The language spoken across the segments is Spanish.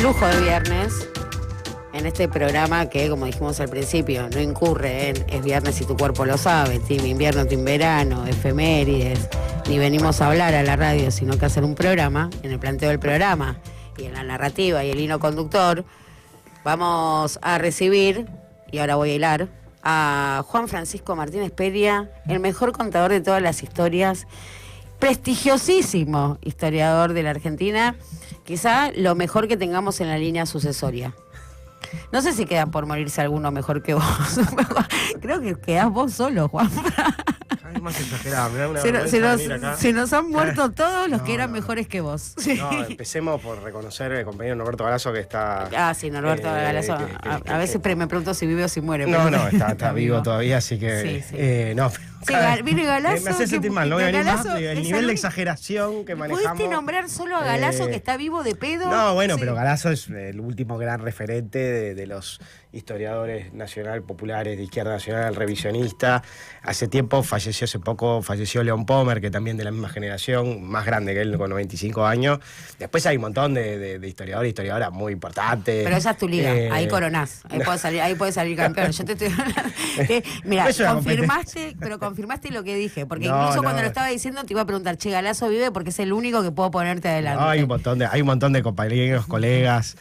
lujo de viernes en este programa que, como dijimos al principio, no incurre en Es viernes y tu cuerpo lo sabe, Team Invierno, Team Verano, efemérides, ni venimos a hablar a la radio, sino que a hacer un programa. En el planteo del programa y en la narrativa y el hilo conductor vamos a recibir, y ahora voy a hilar, a Juan Francisco Martínez Peria, el mejor contador de todas las historias, prestigiosísimo historiador de la Argentina, quizá lo mejor que tengamos en la línea sucesoria. No sé si quedan por morirse alguno mejor que vos. Creo que quedás vos solo, Juan. Es más exagerado, me da una se nos han muerto todos los que eran mejores que vos. No, empecemos por reconocer al compañero Norberto Galasso que está... Ah, sí, Norberto Galasso. A veces me pregunto si vive o si muere. No, está vivo todavía, así que... Sí. No, sí, vino Galasso. Me hace sentir mal, no voy a venir más. El nivel de exageración que manejamos... ¿Pudiste nombrar solo a Galasso que está vivo de pedo? No, bueno, sí. Pero Galasso es el último gran referente de los historiadores nacional populares de izquierda nacional, revisionista. Hace tiempo falleció León Pomer, que también de la misma generación, más grande que él, con 95 años. Después hay un montón de historiadores y historiadoras muy importantes. Pero esa es tu liga, ahí coronás, ahí puedes salir campeón. Yo te estoy mira, confirmaste lo que dije, porque incluso cuando lo estaba diciendo te iba a preguntar, che, Galasso vive, porque es el único que puedo ponerte adelante. No, hay un montón de compañeros, colegas,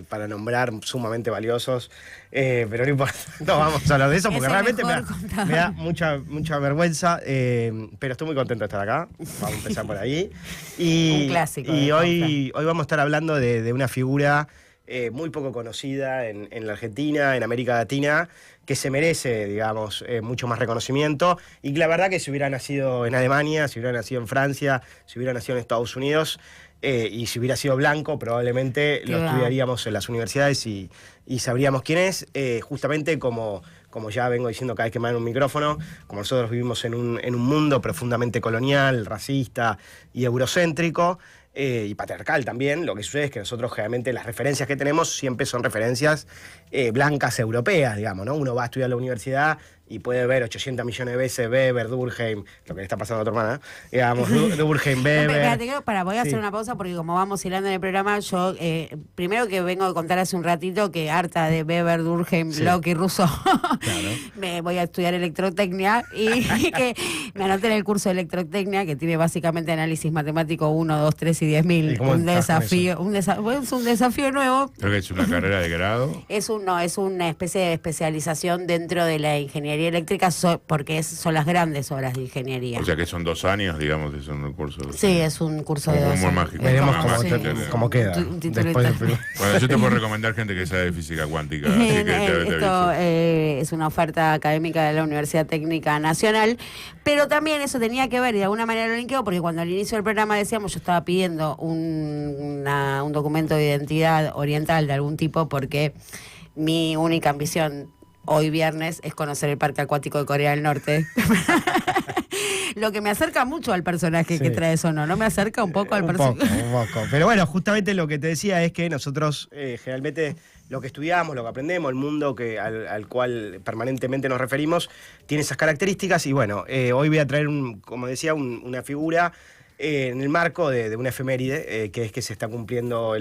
para nombrar, sumamente valiosos, pero no importa, no vamos a hablar de eso porque realmente me da mucha vergüenza, pero estoy muy contento de estar acá. Vamos a empezar por ahí. Un clásico. Y hoy vamos a estar hablando de una figura muy poco conocida en la Argentina, en América Latina, que se merece, digamos, mucho más reconocimiento, y que la verdad que si hubiera nacido en Alemania, si hubiera nacido en Francia, si hubiera nacido en Estados Unidos, y si hubiera sido blanco, probablemente lo estudiaríamos en las universidades y sabríamos quién es, justamente como ya vengo diciendo cada vez que me dan un micrófono, como nosotros vivimos en un mundo profundamente colonial, racista y eurocéntrico, y patriarcal también. Lo que sucede es que nosotros generalmente las referencias que tenemos siempre son referencias blancas europeas, digamos, ¿no? Uno va a estudiar a la universidad y puede ver 800 millones de veces Weber, Durkheim, lo que le está pasando a tu hermana, digamos, Durkheim, Weber. Voy a hacer una pausa porque como vamos hilando en el programa, yo primero que vengo a contar hace un ratito que harta de Weber, Durkheim, Locke y Rousseau, claro. Me voy a estudiar electrotecnia y que me anoté en el curso de electrotecnia, que tiene básicamente análisis matemático 1, 2, 3 y 10.000. Un desafío, es un desafío nuevo. Creo que es una carrera de grado. Es una especie de especialización dentro de la ingeniería eléctrica, porque son las grandes obras de ingeniería. O sea que son 2 años, digamos, es un curso. Sí, es un curso de 2 años. Muy mágico. Veremos cómo queda. Bueno, yo te puedo recomendar gente que sabe de física cuántica. Así que esto es una oferta académica de la Universidad Técnica Nacional, pero también eso tenía que ver, y de alguna manera lo linkeo, porque cuando al inicio del programa decíamos, yo estaba pidiendo un documento de identidad oriental de algún tipo, porque mi única ambición hoy viernes es conocer el Parque Acuático de Corea del Norte. Lo que me acerca mucho al personaje que trae eso, ¿no? ¿No me acerca un poco al personaje? Un poco. Pero bueno, justamente lo que te decía es que nosotros generalmente lo que estudiamos, lo que aprendemos, el mundo al cual permanentemente nos referimos, tiene esas características. Y bueno, hoy voy a traer, como decía, una figura en el marco de una efeméride, que es que se está cumpliendo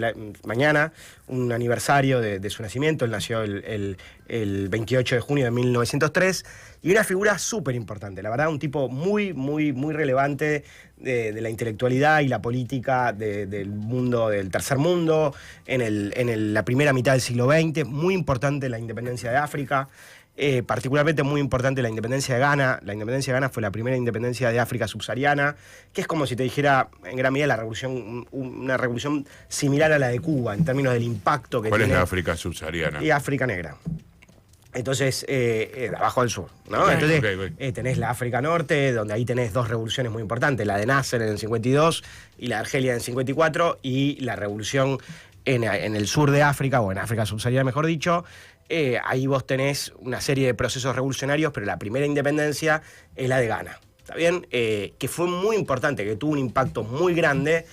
mañana un aniversario de su nacimiento. Él nació el 28 de junio de 1903, y una figura súper importante, la verdad, un tipo muy relevante de la intelectualidad y la política del mundo, del tercer mundo, en la primera mitad del siglo XX, muy importante la independencia de África. Particularmente muy importante la independencia de Ghana. La independencia de Ghana fue la primera independencia de África subsahariana, que es como si te dijera, en gran medida, una revolución similar a la de Cuba, en términos del impacto que tiene. ¿Cuál es la África subsahariana? Y África negra. Entonces, abajo del sur, ¿no? Entonces, tenés la África Norte, donde ahí tenés 2 revoluciones muy importantes, la de Nasser en el 52 y la de Argelia en el 54, y la revolución en el sur de África, o en África subsahariana, mejor dicho. Ahí vos tenés una serie de procesos revolucionarios, pero la primera independencia es la de Ghana, ¿está bien? Que fue muy importante, que tuvo un impacto muy grande,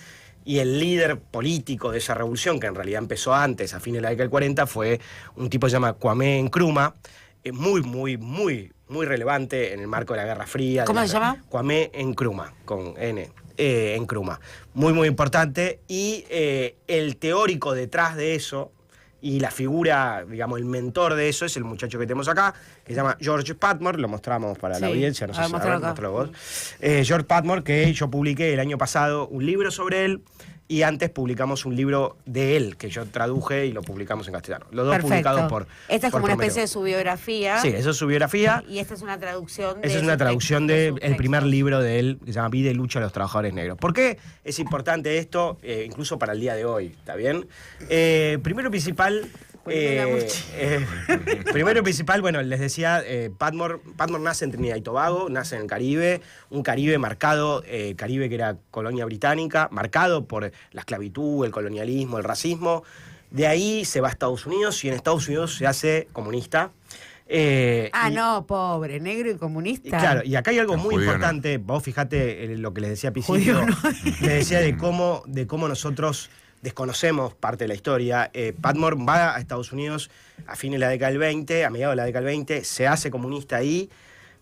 y el líder político de esa revolución, que en realidad empezó antes, a fines de la década del 40, fue un tipo que se llama Kwame Nkrumah, muy muy relevante en el marco de la Guerra Fría. ¿Cómo se llama? Kwame Nkrumah, con N. Nkrumah. Muy, muy importante. Y el teórico detrás de eso, y la figura, digamos, el mentor de eso, es el muchacho que tenemos acá, que se llama George Padmore. Lo mostramos para la audiencia, no sé si mostralo vos. George Padmore, que yo publiqué el año pasado un libro sobre él, y antes publicamos un libro de él, que yo traduje y lo publicamos en castellano. Los dos publicados por... Esta es como una especie de su biografía. Sí, eso es su biografía. Y esta es una traducción de... Esa es una traducción del primer libro de él, que se llama Vida y lucha de los trabajadores negros. ¿Por qué es importante esto, incluso para el día de hoy? ¿Está bien? Primero y principal... primero y principal, bueno, les decía, Padmore nace en Trinidad y Tobago, nace en el Caribe, un Caribe marcado, Caribe que era colonia británica, marcado por la esclavitud, el colonialismo, el racismo. De ahí se va a Estados Unidos y en Estados Unidos se hace comunista. No, pobre, negro y comunista. Claro, y acá hay algo muy importante, no. Vos fijate lo que les decía a Piscito, les decía de cómo nosotros desconocemos parte de la historia. Padmore va a Estados Unidos a fines de la década del 20, a mediados de la década del 20, se hace comunista ahí,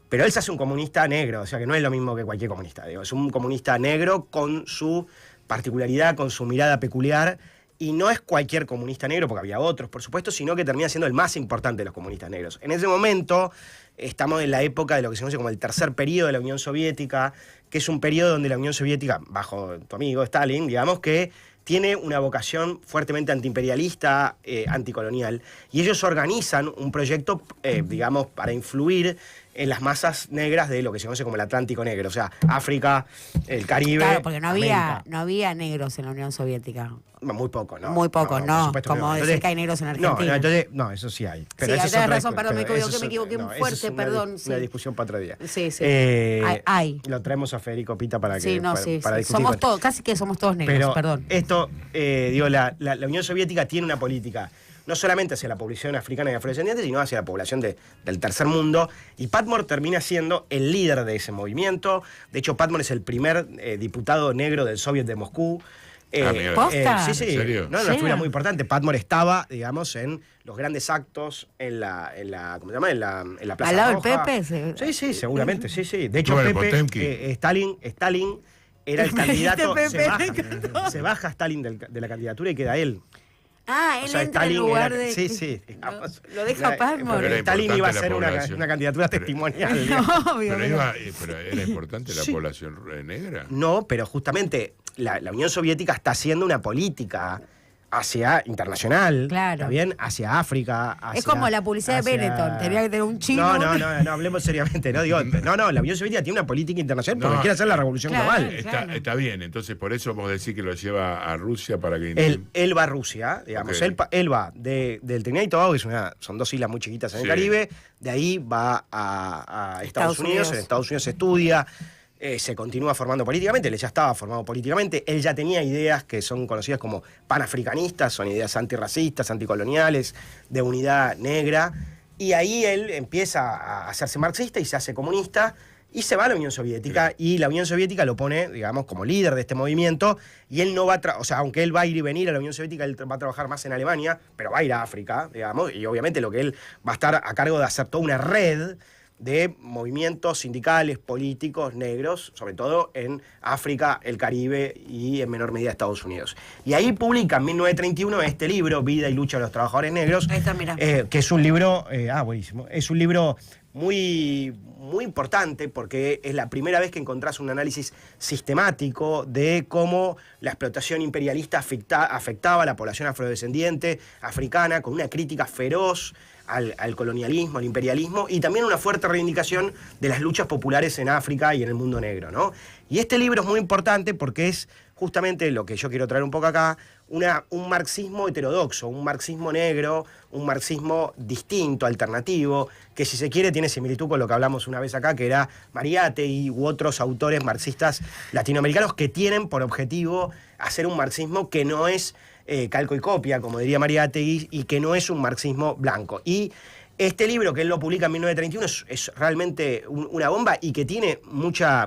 pero él se hace un comunista negro, o sea que no es lo mismo que cualquier comunista, digo, es un comunista negro con su particularidad, con su mirada peculiar, y no es cualquier comunista negro, porque había otros, por supuesto, sino que termina siendo el más importante de los comunistas negros. En ese momento estamos en la época de lo que se conoce como el tercer periodo de la Unión Soviética, que es un periodo donde la Unión Soviética, bajo tu amigo Stalin, digamos que tiene una vocación fuertemente antiimperialista, anticolonial, y ellos organizan un proyecto, digamos, para influir en las masas negras de lo que se conoce como el Atlántico Negro, o sea, África, el Caribe, claro, porque no América. había negros en la Unión Soviética. Muy poco, ¿no? Muy poco, no. Como decir que hay negros en Argentina. No, eso sí hay. Pero sí, eso tenés razón, perdón, me equivoqué muy fuerte, perdón. Una discusión para otro día. Sí, sí. Hay. Lo traemos a Federico Pita para que sí, no, para discutir. Somos todos, casi que somos todos negros, pero perdón. Esto, digo, la Unión Soviética tiene una política no solamente hacia la población africana y afrodescendiente, sino hacia la población del tercer mundo. Y Padmore termina siendo el líder de ese movimiento. De hecho, Padmore es el primer diputado negro del Soviet de Moscú. ¿Posta? Sí, sí. ¿En serio? No, una figura muy importante. Padmore estaba, digamos, en los grandes actos en la ¿cómo se llama? En la Plaza ¿Al lado Roja. del Pepe? Sí, seguramente, sí. De hecho, Bueno, Pepe, Stalin era el candidato. Pepe, se baja Stalin de la candidatura y queda él. Él entra Stalin en lugar de... Sí. Lo deja Padmore. Stalin iba a ser una candidatura testimonial. Pero era importante la población negra. No, pero justamente la Unión Soviética está haciendo una política hacia internacional, claro. ¿Está bien? Hacia África. Es como la publicidad de Benetton, tenía que tener un chino. No, hablemos seriamente. No, la Unión Soviética tiene una política internacional porque quiere hacer la revolución global. Está bien, entonces por eso vos decís que lo lleva a Rusia para que... Él va a Rusia, digamos. Okay. Él va del Trinidad y Tobago, que son dos islas muy chiquitas en el Caribe, de ahí va a Estados Unidos. En Estados Unidos se estudia. Se continúa formando políticamente, él ya estaba formado políticamente, él ya tenía ideas que son conocidas como panafricanistas, son ideas antirracistas, anticoloniales, de unidad negra, y ahí él empieza a hacerse marxista y se hace comunista, y se va a la Unión Soviética, y la Unión Soviética lo pone, digamos, como líder de este movimiento, y él no va o sea, aunque él va a ir y venir a la Unión Soviética, él va a trabajar más en Alemania, pero va a ir a África, digamos, y obviamente lo que él va a estar a cargo de hacer toda una red de movimientos sindicales, políticos, negros, sobre todo en África, el Caribe y en menor medida Estados Unidos. Y ahí publica en 1931 este libro, Vida y lucha de los trabajadores negros, que es un libro, buenísimo, es un libro muy, muy importante porque es la primera vez que encontrás un análisis sistemático de cómo la explotación imperialista afectaba a la población afrodescendiente, africana, con una crítica feroz al colonialismo, al imperialismo, y también una fuerte reivindicación de las luchas populares en África y en el mundo negro, ¿no? Y este libro es muy importante porque es justamente lo que yo quiero traer un poco acá, un marxismo heterodoxo, un marxismo negro, un marxismo distinto, alternativo, que si se quiere tiene similitud con lo que hablamos una vez acá, que era Mariátegui u otros autores marxistas latinoamericanos que tienen por objetivo hacer un marxismo que no es calco y copia, como diría Mariátegui, y que no es un marxismo blanco. Y este libro, que él lo publica en 1931, es realmente una bomba y que tiene mucha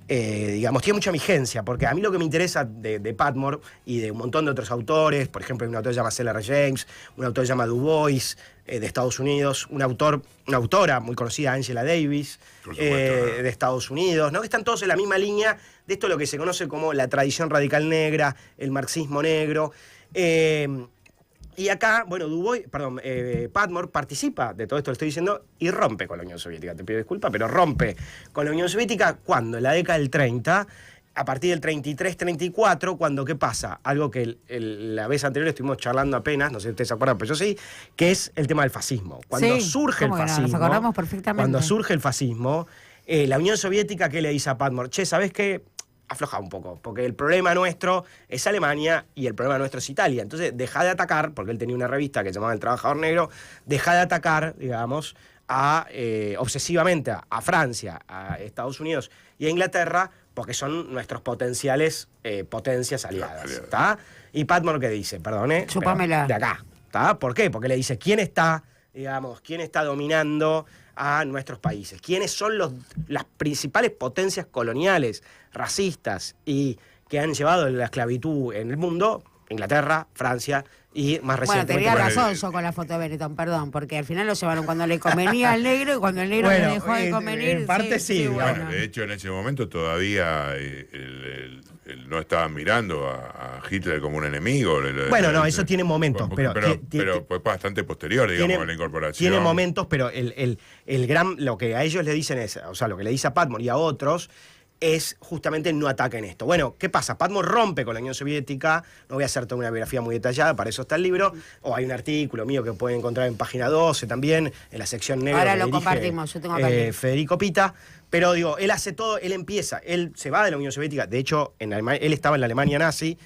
digamos, tiene mucha vigencia, porque a mí lo que me interesa de Padmore y de un montón de otros autores, por ejemplo, hay un autor que se llama C.L.R. James, un autor que se llama Du Bois, de Estados Unidos, una autora muy conocida, Angela Davis, de Estados Unidos, ¿no? Están todos en la misma línea de esto lo que se conoce como la tradición radical negra, el marxismo negro. Y acá, bueno, Padmore participa de todo esto que estoy diciendo y rompe con la Unión Soviética. Te pido disculpas, pero rompe con la Unión Soviética cuando en la década del 30, a partir del 33-34, cuando ¿qué pasa? Algo que la vez anterior estuvimos charlando apenas, no sé si ustedes se acuerdan, pero yo sí, que es el tema del fascismo. Cuando surge el fascismo, nos acordamos perfectamente. Cuando surge el fascismo, la Unión Soviética, ¿qué le dice a Padmore? Che, ¿sabés qué? Afloja un poco, porque el problema nuestro es Alemania y el problema nuestro es Italia. Entonces, deja de atacar, porque él tenía una revista que se llamaba El Trabajador Negro, deja de atacar, digamos, obsesivamente a Francia, a Estados Unidos y a Inglaterra, porque son nuestros potenciales potencias aliadas. ¿Está? Y Padmore, ¿qué dice? Perdone. Chúpamela. De acá. ¿Está? ¿Por qué? Porque le dice, ¿quién está dominando a nuestros países? ¿Quiénes son las principales potencias coloniales, racistas y que han llevado la esclavitud en el mundo? Inglaterra, Francia y más recientemente... Bueno, tenía razón yo con la foto de Benetton, perdón, porque al final lo llevaron cuando le convenía al negro y cuando el negro le dejó de convenir... En parte sí. Bueno, de hecho, en ese momento todavía no estaban mirando a Hitler como un enemigo. Bueno, no, eso tiene momentos, pero fue bastante posterior, digamos, a la incorporación. Tiene momentos, pero lo que a ellos le dicen es, o sea, lo que le dice a Padmore y a otros es justamente no ataquen esto. Bueno, ¿qué pasa? Padmore rompe con la Unión Soviética, no voy a hacer toda una biografía muy detallada, para eso está el libro, o hay un artículo mío que pueden encontrar en página 12 también, en la sección negra. Ahora lo compartimos, yo tengo acá. Federico Pita, pero digo, él hace todo, él se va de la Unión Soviética, de hecho, él estaba en la Alemania nazi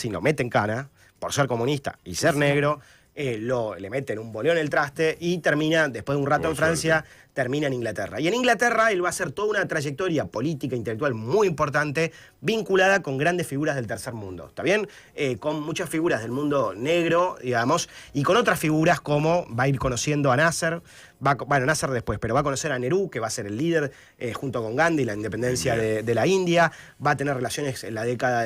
lo mete en cana, por ser comunista y ser negro, le meten un boleo en el traste y termina, después de un rato en Francia, termina en Inglaterra. Y en Inglaterra él va a hacer toda una trayectoria política, intelectual muy importante, vinculada con grandes figuras del tercer mundo, ¿está bien? Con muchas figuras del mundo negro, digamos, y con otras figuras como va a ir conociendo a Nasser, Nasser después, pero va a conocer a Nehru, que va a ser el líder junto con Gandhi, la independencia de la India, va a tener relaciones en la década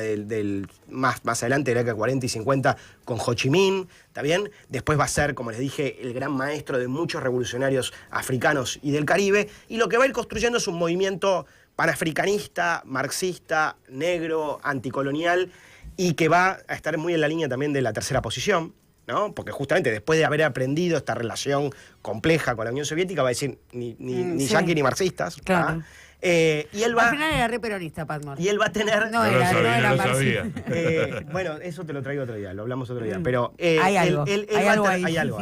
más adelante, de la década 40 y 50, con Ho Chi Minh, ¿está bien? Después va a ser, como les dije, el gran maestro de muchos revolucionarios africanos y del Caribe, y lo que va a ir construyendo es un movimiento panafricanista, marxista, negro, anticolonial, y que va a estar muy en la línea también de la tercera posición, ¿no? Porque justamente después de haber aprendido esta relación compleja con la Unión Soviética, va a decir ni yanquis ni marxistas. Claro. Y él va, al final era re peronista, Padmore. Y él va a tener... No lo sabía. Bueno, eso te lo traigo otro día, lo hablamos otro día. Pero hay algo. Hay algo.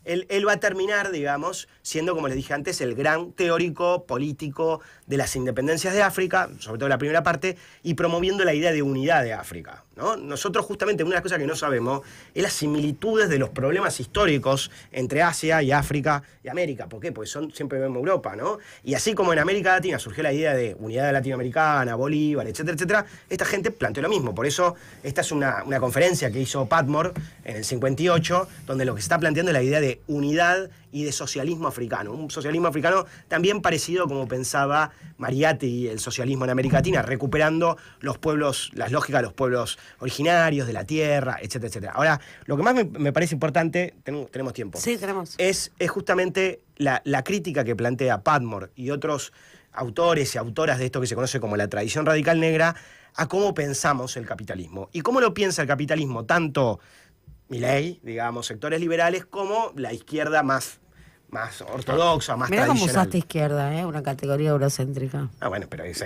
Él va a terminar, digamos, siendo, como les dije antes, el gran teórico político de las independencias de África, sobre todo la primera parte, y promoviendo la idea de unidad de África, ¿no? Nosotros, justamente, una de las cosas que no sabemos es las similitudes de los problemas históricos entre Asia y África y América. ¿Por qué? Porque siempre vemos Europa, ¿no? Y así como en América Latina surgió la idea de unidad latinoamericana, Bolívar, etcétera, etcétera, esta gente planteó lo mismo. Por eso, esta es una conferencia que hizo Padmore en el 58, donde lo que se está planteando es la idea de unidad y de socialismo africano. Un socialismo africano también parecido como pensaba Mariátegui y el socialismo en América Latina, recuperando los pueblos, las lógicas de los pueblos originarios, de la tierra, etcétera, etcétera. Ahora, lo que más me parece importante, tenemos tiempo. Sí, tenemos. Es justamente la crítica que plantea Padmore y otros autores y autoras de esto que se conoce como la tradición radical negra a cómo pensamos el capitalismo. Y cómo lo piensa el capitalismo tanto Milei, digamos, sectores liberales, como la izquierda más ortodoxa, más Mirá tradicional. cómo usaste izquierda, una categoría eurocéntrica. Bueno, pero ellos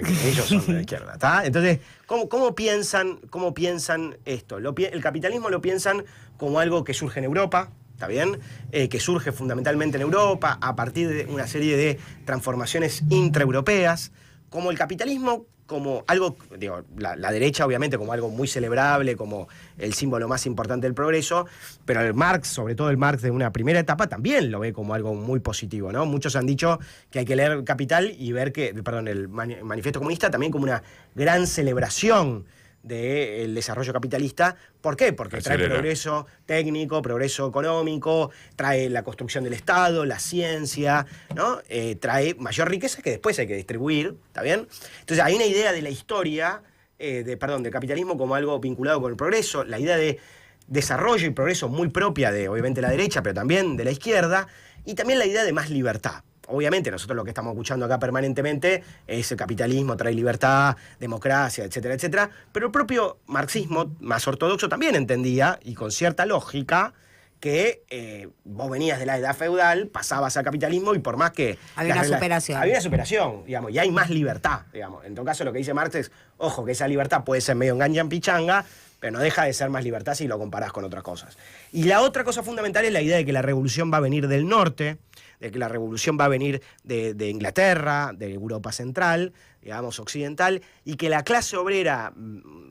son de la izquierda, ¿está? Entonces, ¿cómo piensan esto? El capitalismo lo piensan como algo que surge en Europa, ¿está bien? Que surge fundamentalmente en Europa a partir de una serie de transformaciones intraeuropeas, como el capitalismo como algo, digo, la derecha obviamente como algo muy celebrable, como el símbolo más importante del progreso, pero el Marx, sobre todo el Marx de una primera etapa, también lo ve como algo muy positivo, ¿no? Muchos han dicho que hay que leer Capital y ver el Manifiesto Comunista también como una gran celebración del desarrollo capitalista. ¿Por qué? Porque trae progreso técnico, progreso económico, trae la construcción del Estado, la ciencia, ¿no? Trae mayor riqueza que después hay que distribuir, ¿está bien? Entonces hay una idea de la historia, del capitalismo como algo vinculado con el progreso, la idea de desarrollo y progreso muy propia de, obviamente, la derecha, pero también de la izquierda, y también la idea de más libertad. Obviamente nosotros lo que estamos escuchando acá permanentemente es el capitalismo trae libertad, democracia, etcétera, etcétera, pero el propio marxismo más ortodoxo también entendía, y con cierta lógica, que vos venías de la edad feudal, pasabas al capitalismo y por más que... Había una superación. Había una superación, digamos, y hay más libertad, digamos. En todo caso lo que dice Marx es, ojo, que esa libertad puede ser medio engaña en pichanga, pero no deja de ser más libertad si lo comparás con otras cosas. Y la otra cosa fundamental es la idea de que la revolución va a venir del norte, de que la revolución va a venir de Inglaterra, de Europa Central, digamos, occidental, y que la clase obrera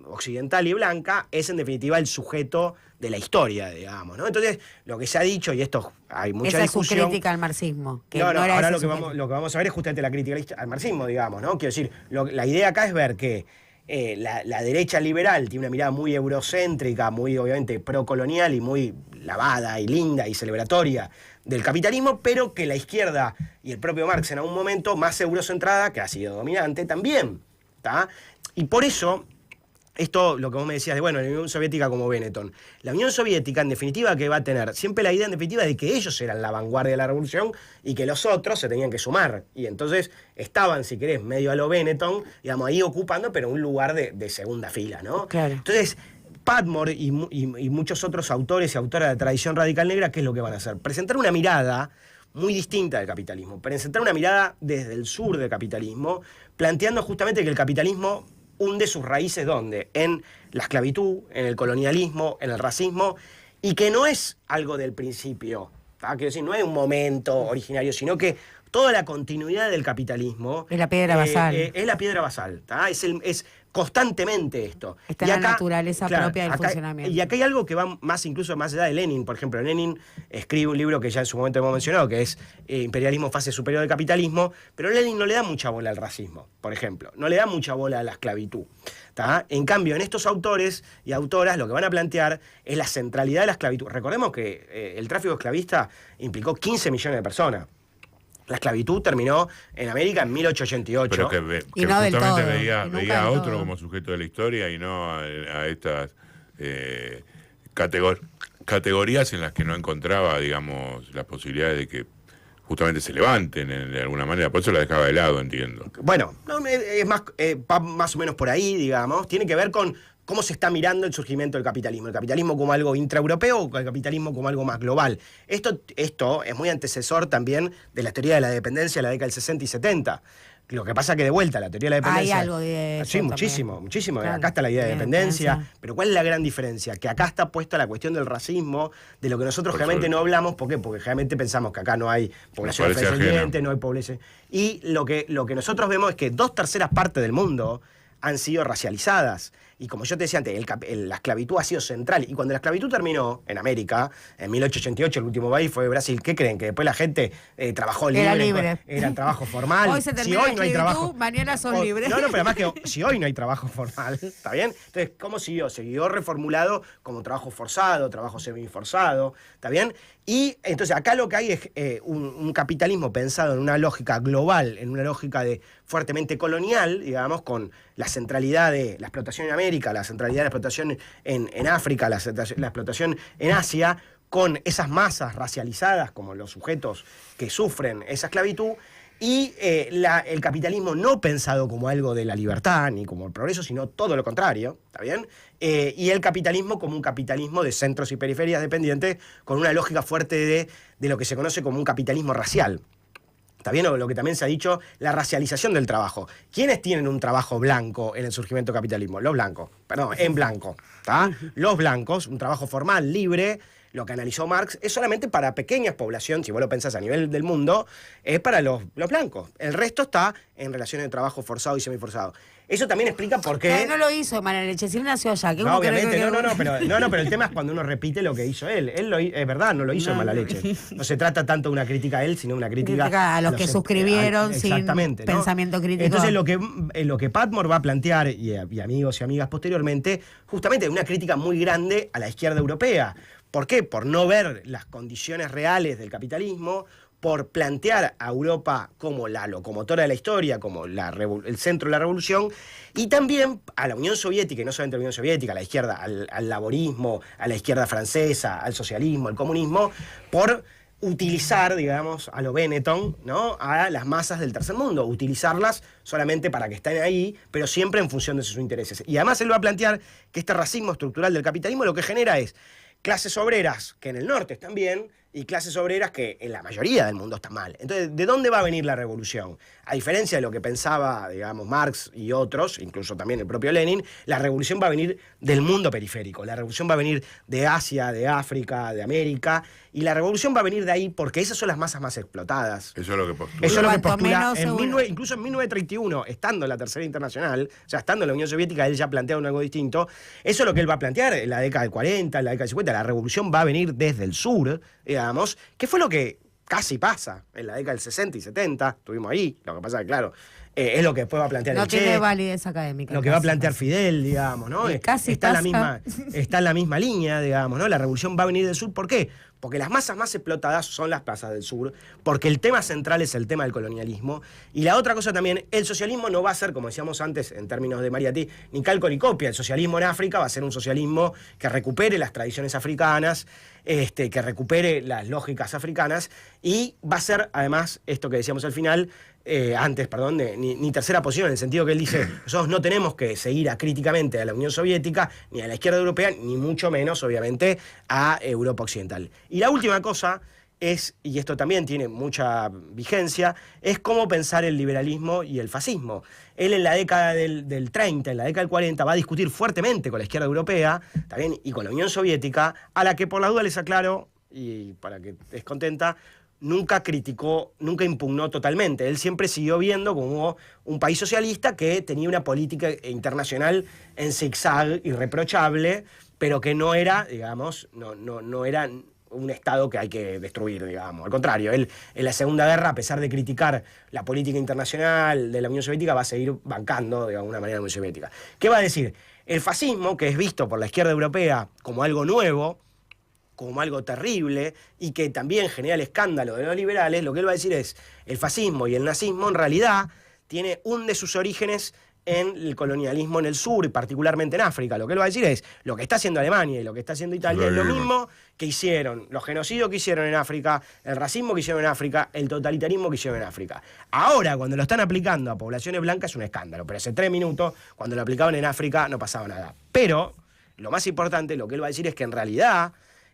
occidental y blanca es en definitiva el sujeto de la historia, digamos, ¿no? Entonces, lo que se ha dicho, y esto hay mucha discusión... Esa es su crítica al marxismo. Que no, ahora lo que vamos a ver es justamente la crítica al marxismo, digamos, ¿no? Quiero decir, la idea acá es ver que la derecha liberal tiene una mirada muy eurocéntrica, muy obviamente procolonial y muy lavada y linda y celebratoria del capitalismo, pero que la izquierda y el propio Marx en algún momento más eurocentrada, que ha sido dominante también, ¿tá? Y por eso, esto lo que vos me decías de, bueno, la Unión Soviética como Benetton. La Unión Soviética, en definitiva, que va a tener siempre la idea, en definitiva, de que ellos eran la vanguardia de la revolución y que los otros se tenían que sumar. Y entonces estaban, si querés, medio a lo Benetton, digamos, ahí ocupando, pero un lugar de segunda fila, ¿no? Claro. Entonces, Padmore y muchos otros autores y autoras de tradición radical negra, ¿qué es lo que van a hacer? Presentar una mirada muy distinta del capitalismo, presentar una mirada desde el sur del capitalismo, planteando justamente que el capitalismo hunde sus raíces, ¿dónde? En la esclavitud, en el colonialismo, en el racismo, y que no es algo del principio, ¿tá? Quiero decir, no es un momento originario, sino que toda la continuidad del capitalismo... Es la piedra basal. Es la piedra basal, ¿tá? Es constantemente esto. Está en la naturaleza propia del funcionamiento. Y acá hay algo que va incluso más allá de Lenin. Por ejemplo, Lenin escribe un libro que ya en su momento hemos mencionado, que es Imperialismo, fase superior del capitalismo, pero Lenin no le da mucha bola al racismo, por ejemplo. No le da mucha bola a la esclavitud, ¿tá? En cambio, en estos autores y autoras lo que van a plantear es la centralidad de la esclavitud. Recordemos que el tráfico esclavista implicó 15 millones de personas. La esclavitud terminó en América en 1888. Pero que no justamente todo, veía a otro como sujeto de la historia y no a estas categorías en las que no encontraba, digamos, las posibilidades de que justamente se levanten de alguna manera. Por eso la dejaba de lado, entiendo. Bueno, es más o menos por ahí, digamos. Tiene que ver con cómo se está mirando el surgimiento del capitalismo. El capitalismo como algo intraeuropeo o el capitalismo como algo más global. Esto es muy antecesor también de la teoría de la dependencia de la década del 60 y 70. Lo que pasa que de vuelta, la teoría de la dependencia... Hay algo de eso. Sí, muchísimo. Claro. Acá está la idea de dependencia. Pero ¿cuál es la gran diferencia? Que acá está puesta la cuestión del racismo, de lo que nosotros generalmente no hablamos. ¿Por qué? Porque generalmente pensamos que acá no hay población afrodescendiente, no hay población... Y lo que nosotros vemos es que 2/3 partes del mundo han sido racializadas. Y como yo te decía antes, la esclavitud ha sido central. Y cuando la esclavitud terminó en América, en 1888, el último país fue Brasil, ¿qué creen? Que después la gente trabajó libre. Era libre. Era trabajo formal. Hoy se termina si hoy no hay trabajo, mañana son libres. No, pero además que si hoy no hay trabajo formal, ¿está bien? Entonces, ¿cómo siguió? Siguió reformulado como trabajo forzado, trabajo semiforzado, ¿está bien? Y entonces acá lo que hay es un capitalismo pensado en una lógica global, en una lógica de fuertemente colonial, digamos, con la centralidad de la explotación en América, la centralidad de la explotación en África, la explotación en Asia, con esas masas racializadas como los sujetos que sufren esa esclavitud, y el capitalismo no pensado como algo de la libertad ni como el progreso, sino todo lo contrario, ¿está bien? Y el capitalismo como un capitalismo de centros y periferias dependientes, con una lógica fuerte de lo que se conoce como un capitalismo racial. ¿Está bien? O lo que también se ha dicho, la racialización del trabajo. ¿Quiénes tienen un trabajo blanco en el surgimiento del capitalismo? Los blancos. Perdón, en blanco. ¿Tá? Los blancos, un trabajo formal, libre. Lo que analizó Marx es solamente para pequeñas poblaciones, si vos lo pensás a nivel del mundo, es para los blancos. El resto está en relaciones de trabajo forzado y semiforzado. Eso también explica por qué... No lo hizo Mala Leche, si él nació allá. No, obviamente, pero el tema es cuando uno repite lo que hizo él. Es verdad, no lo hizo en Mala Leche. No se trata tanto de una crítica a él, sino una crítica a los que suscribieron sin exactamente, ¿no? pensamiento crítico. Entonces lo que Padmore va a plantear, y amigos y amigas posteriores, anteriormente, justamente una crítica muy grande a la izquierda europea. ¿Por qué? Por no ver las condiciones reales del capitalismo, por plantear a Europa como la locomotora de la historia, como el centro de la revolución, y también a la Unión Soviética, y no solamente a la Unión Soviética, a la izquierda, al laborismo, a la izquierda francesa, al socialismo, al comunismo, por utilizar, digamos, a lo Benetton, ¿no?, a las masas del tercer mundo, utilizarlas solamente para que estén ahí, pero siempre en función de sus intereses. Y además él va a plantear que este racismo estructural del capitalismo lo que genera es clases obreras que en el norte están bien y clases obreras que en la mayoría del mundo están mal. Entonces, ¿de dónde va a venir la revolución? A diferencia de lo que pensaba, digamos, Marx y otros, incluso también el propio Lenin, la revolución va a venir del mundo periférico, la revolución va a venir de Asia, de África, de América, y la revolución va a venir de ahí porque esas son las masas más explotadas. Eso es lo que postula. Eso es lo que Cuanto postula. menos Incluso en 1931, estando en la Tercera Internacional, o sea, estando en la Unión Soviética, él ya plantea algo distinto. Eso es lo que él va a plantear en la década del 40, en la década del 50. La revolución va a venir desde el sur, digamos, que fue lo que casi pasa en la década del 60 y 70. Estuvimos ahí. Lo que pasa es que, claro, es lo que después va a plantear No el Che. tiene validez académica. Lo que va a plantear Fidel, digamos, ¿no? Casi está pasa. en la misma línea, digamos, ¿no? La revolución va a venir del sur. ¿Por qué? Porque las masas más explotadas son las plazas del sur, porque el tema central es el tema del colonialismo. Y la otra cosa también, el socialismo no va a ser, como decíamos antes, en términos de Mariatti, ni calco ni copia. El socialismo en África va a ser un socialismo que recupere las tradiciones africanas, que recupere las lógicas africanas, y va a ser, además, esto que decíamos al final, ni tercera posición, en el sentido que él dice, nosotros no tenemos que seguir críticamente a la Unión Soviética, ni a la izquierda europea, ni mucho menos, obviamente, a Europa Occidental. Y la última cosa es, y esto también tiene mucha vigencia, es cómo pensar el liberalismo y el fascismo. Él en la década del 30, en la década del 40, va a discutir fuertemente con la izquierda europea, también, y con la Unión Soviética, a la que por la duda les aclaro, y para que estés contenta, nunca criticó, nunca impugnó totalmente. Él siempre siguió viendo como un país socialista que tenía una política internacional en zigzag irreprochable, pero que no era, digamos, no era un Estado que hay que destruir, digamos. Al contrario, él en la Segunda Guerra, a pesar de criticar la política internacional de la Unión Soviética, va a seguir bancando de alguna manera la Unión Soviética. ¿Qué va a decir? El fascismo, que es visto por la izquierda europea como algo nuevo, como algo terrible, y que también genera el escándalo de los liberales, lo que él va a decir es, el fascismo y el nazismo en realidad tiene un de sus orígenes en el colonialismo en el sur, y particularmente en África. Lo que él va a decir es, lo que está haciendo Alemania y lo que está haciendo Italia es lo mismo que hicieron, los genocidios que hicieron en África, el racismo que hicieron en África, el totalitarismo que hicieron en África. Ahora, cuando lo están aplicando a poblaciones blancas es un escándalo, pero hace 3 minutos, cuando lo aplicaban en África, no pasaba nada. Pero, lo más importante, lo que él va a decir es que en realidad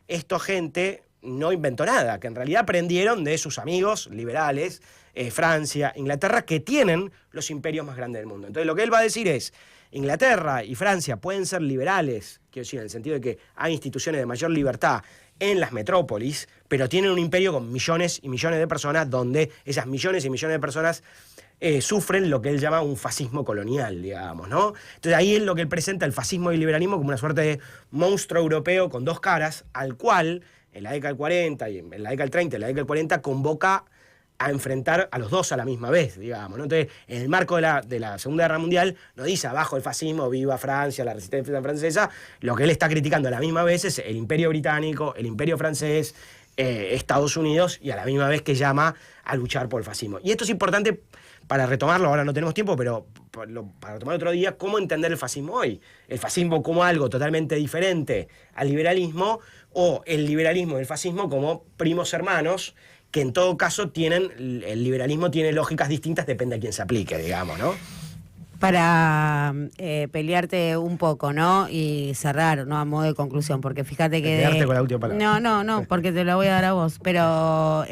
esta gente no inventó nada, que en realidad aprendieron de sus amigos liberales, Francia, Inglaterra, que tienen los imperios más grandes del mundo. Entonces lo que él va a decir es, Inglaterra y Francia pueden ser liberales, quiero decir, en el sentido de que hay instituciones de mayor libertad en las metrópolis, pero tienen un imperio con millones y millones de personas, donde esas millones y millones de personas sufren lo que él llama un fascismo colonial, digamos, ¿no? Entonces ahí es lo que él presenta el fascismo y el liberalismo como una suerte de monstruo europeo con dos caras, al cual en la década del 40 y en la década del 30 y en la década del 40 convoca a enfrentar a los dos a la misma vez, digamos, ¿no? Entonces, en el marco de la Segunda Guerra Mundial, no dice abajo el fascismo, viva Francia, la resistencia francesa, lo que él está criticando a la misma vez es el imperio británico, el imperio francés, Estados Unidos, y a la misma vez que llama a luchar por el fascismo. Y esto es importante para retomarlo, ahora no tenemos tiempo, pero para retomar otro día, cómo entender el fascismo hoy. El fascismo como algo totalmente diferente al liberalismo, o el liberalismo y el fascismo como primos hermanos, que en todo caso el liberalismo tiene lógicas distintas, depende a quién se aplique, digamos, ¿no? Para pelearte un poco, ¿no? Y cerrar, ¿no? A modo de conclusión, porque fíjate que... Quedarte con la última palabra. No, porque te la voy a dar a vos. Pero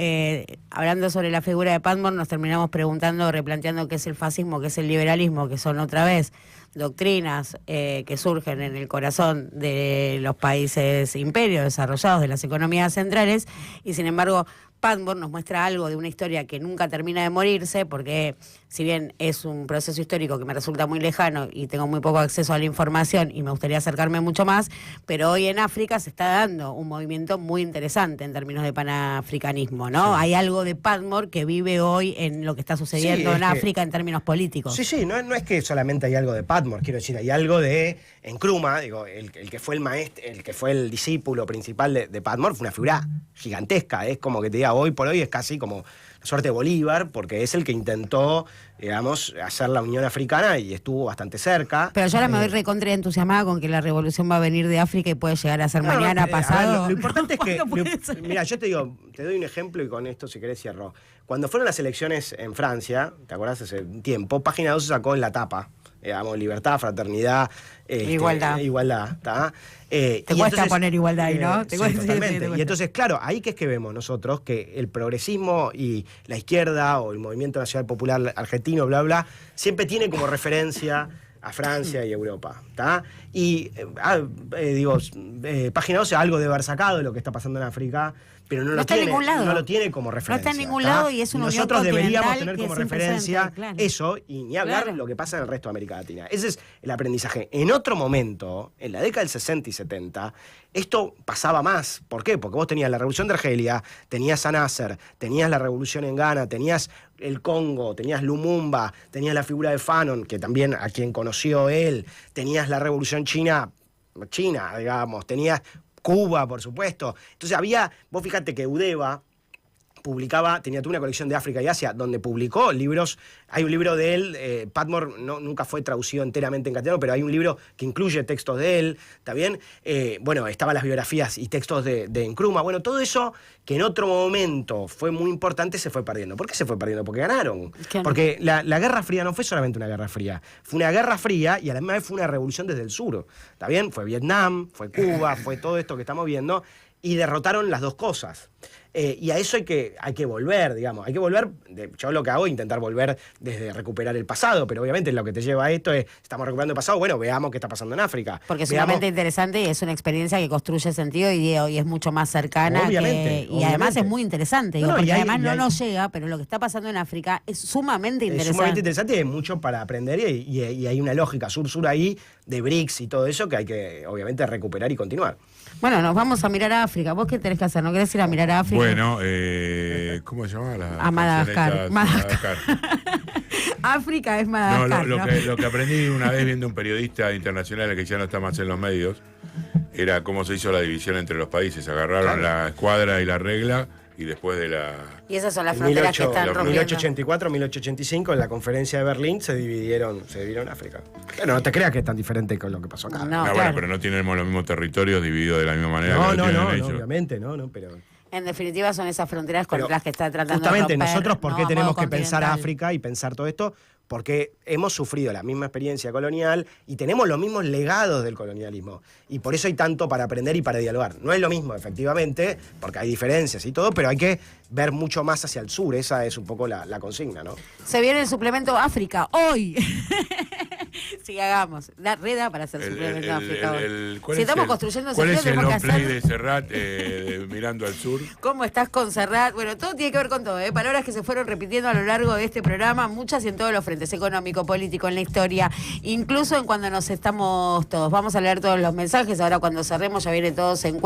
hablando sobre la figura de Padmore, nos terminamos preguntando, replanteando qué es el fascismo, qué es el liberalismo, que son otra vez doctrinas que surgen en el corazón de los países imperios desarrollados, de las economías centrales, y sin embargo Padmore nos muestra algo de una historia que nunca termina de morirse, porque si bien es un proceso histórico que me resulta muy lejano y tengo muy poco acceso a la información y me gustaría acercarme mucho más, pero hoy en África se está dando un movimiento muy interesante en términos de panafricanismo, ¿no? Sí. Hay algo de Padmore que vive hoy en lo que está sucediendo en África en términos políticos. Sí, no es que solamente hay algo de Padmore, quiero decir, hay algo de Nkrumah, digo, el que fue el maestro, el que fue el discípulo principal de Padmore, fue una figura gigantesca, es como que te diga, hoy por hoy es casi como la suerte de Bolívar, porque es el que intentó, digamos, hacer la Unión Africana y estuvo bastante cerca. Pero yo ahora me voy recontra entusiasmada con que la revolución va a venir de África y puede llegar a ser mañana, pasado. Lo importante es que, mira, yo te digo, te doy un ejemplo y con esto si querés cierro. Cuando fueron las elecciones en Francia, ¿te acordás? Hace un tiempo, Página 12 sacó en la tapa, digamos, libertad, fraternidad, igualdad, ¿tá? Te cuesta poner igualdad ahí, ¿no? Sí, totalmente. Y entonces, claro, ahí que es que vemos nosotros que el progresismo y la izquierda o el Movimiento Nacional Popular Argentino, bla, bla, siempre tiene como referencia a Francia y Europa, ¿tá? Y, Página 12 algo debe haber sacado de lo que está pasando en África, pero no lo tiene como referencia. No está en ningún lado y es una unión Nosotros deberíamos tener como referencia claro. eso y ni hablar lo que pasa en el resto de América Latina. Ese es el aprendizaje. En otro momento, en la década del 60 y 70, esto pasaba más. ¿Por qué? Porque vos tenías la revolución de Argelia, tenías a Nasser, tenías la revolución en Ghana, tenías el Congo, tenías Lumumba, tenías la figura de Fanon, que también a quien conoció él, tenías la revolución china, digamos, tenías Cuba, por supuesto. Entonces vos fíjate que Udeva tenía toda una colección de África y Asia, donde publicó libros. Hay un libro de él, Padmore nunca fue traducido enteramente en castellano, pero hay un libro que incluye textos de él, ¿está bien? Estaban las biografías y textos de Nkrumah. Bueno, todo eso que en otro momento fue muy importante se fue perdiendo. ¿Por qué se fue perdiendo? Porque ganaron. Porque la Guerra Fría no fue solamente una Guerra Fría, fue una Guerra Fría y a la misma vez fue una revolución desde el sur, ¿está bien? Fue Vietnam, fue Cuba, fue todo esto que estamos viendo, y derrotaron las dos cosas. Y a eso hay que volver, digamos. Hay que volver, yo lo que hago es intentar volver desde recuperar el pasado, pero obviamente lo que te lleva a esto es, estamos recuperando el pasado, bueno, veamos qué está pasando en África. Porque es sumamente interesante y es una experiencia que construye sentido y es mucho más cercana. Obviamente. Y además es muy interesante, porque además no nos llega, pero lo que está pasando en África es sumamente interesante. Es sumamente interesante y hay mucho para aprender y hay una lógica sur-sur ahí de BRICS y todo eso que hay que, obviamente, recuperar y continuar. Bueno, nos vamos a mirar a África. ¿Vos qué tenés que hacer? ¿No querés ir a mirar a África? Bueno, ¿cómo se llama? A Madagascar. África es Madagascar. Lo que aprendí una vez viendo un periodista internacional que ya no está más en los medios era cómo se hizo la división entre los países. Agarraron la escuadra y la regla y después de la... Y esas son las fronteras que están rompiendo. 1884, 1885, en la conferencia de Berlín se dividieron África. Pero no te creas que es tan diferente con lo que pasó acá. No, bueno, pero no tenemos los mismos territorios divididos de la misma manera no, que lo tienen ellos. Obviamente, pero... En definitiva son esas fronteras contra las que está tratando justamente de romper. Nosotros, ¿por qué tenemos que pensar África y pensar todo esto? Porque hemos sufrido la misma experiencia colonial y tenemos los mismos legados del colonialismo. Y por eso hay tanto para aprender y para dialogar. No es lo mismo, efectivamente, porque hay diferencias y todo, pero hay que ver mucho más hacia el sur. Esa es un poco la consigna, ¿no? Se viene el suplemento África, hoy. Sí, hagamos. La reda para hacer suplemento África hoy. Si estamos construyendo ¿cuál es el on-play de Serrat mirando al sur? ¿Cómo estás con Serrat? Bueno, todo tiene que ver con todo, ¿eh? Palabras que se fueron repitiendo a lo largo de este programa, muchas y en todos los frentes, económico, político, en la historia, incluso en cuando nos estamos todos. Vamos a leer todos los mensajes, ahora cuando cerremos ya vienen todos en cuenta.